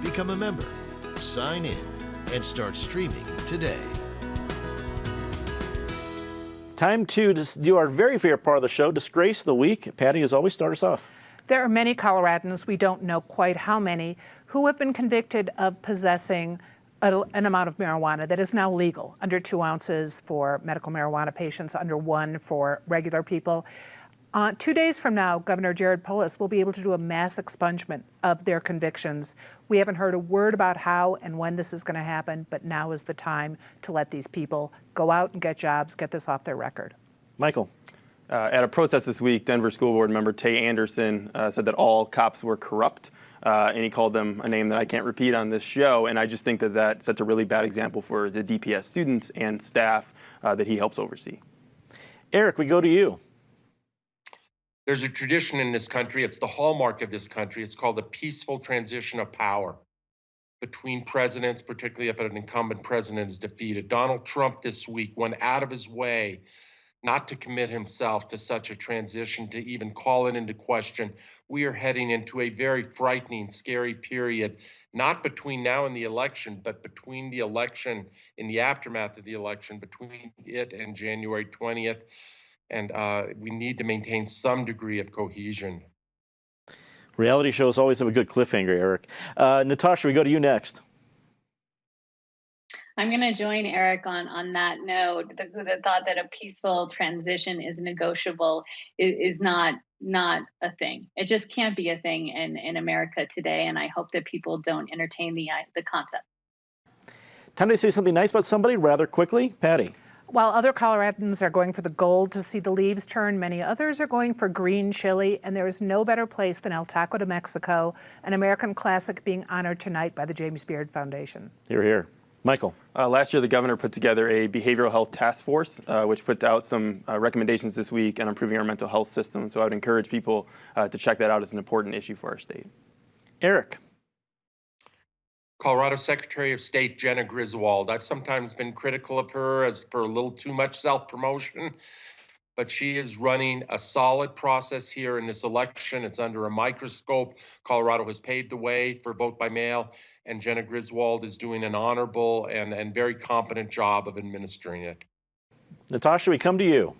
Become a member, sign in, and start streaming today. Time to do our very favorite part of the show, Disgrace of the Week. Patty, as always, start us off. There are many Coloradans, we don't know quite how many, who have been convicted of possessing an amount of marijuana that is now legal, under 2 ounces for medical marijuana patients, under 1 for regular people. 2 days from now, Governor Jared Polis will be able to do a mass expungement of their convictions. We haven't heard a word about how and when this is going to happen, but now is the time to let these people go out and get jobs, get this off their record. Michael. At a protest this week, Denver School Board member Tay Anderson said that all cops were corrupt, and he called them a name that I can't repeat on this show. And I just think that that sets a really bad example for the DPS students and staff that he helps oversee. Eric, we go to you. There's a tradition in this country, it's the hallmark of this country, it's called the peaceful transition of power between presidents, particularly if an incumbent president is defeated. Donald Trump this week went out of his way not to commit himself to such a transition, to even call it into question. We are heading into a very frightening, scary period, not between now and the election, but between the election, in the aftermath of the election, between it and January 20th. And we need to maintain some degree of cohesion. Reality shows always have a good cliffhanger, Eric. Natasha, we go to you next. I'm going to join Eric on that note. The thought that a peaceful transition is negotiable is not a thing. It just can't be a thing in America today, and I hope that people don't entertain the concept. Time to say something nice about somebody rather quickly. Patty. While other Coloradans are going for the gold to see the leaves turn, many others are going for green chili, and there is no better place than El Taco de Mexico, an American classic being honored tonight by the James Beard Foundation. Hear, hear. Michael. Last year, the governor put together a behavioral health task force, which put out some recommendations this week on improving our mental health system. So I would encourage people to check that out as an important issue for our state. Eric. Colorado Secretary of State Jenna Griswold. I've sometimes been critical of her as for a little too much self-promotion, but she is running a solid process here in this election. It's under a microscope. Colorado has paved the way for vote by mail, and Jenna Griswold is doing an honorable and very competent job of administering it. Natasha, we come to you.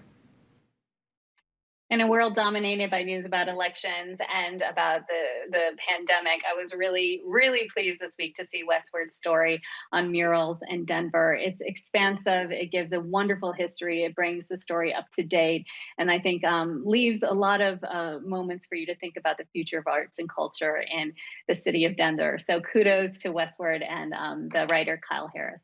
In a world dominated by news about elections and about the pandemic, I was really, really pleased this week to see Westward's story on murals in Denver. It's expansive. It gives a wonderful history. It brings the story up to date, and I think leaves a lot of moments for you to think about the future of arts and culture in the city of Denver. So kudos to Westward and the writer Kyle Harris.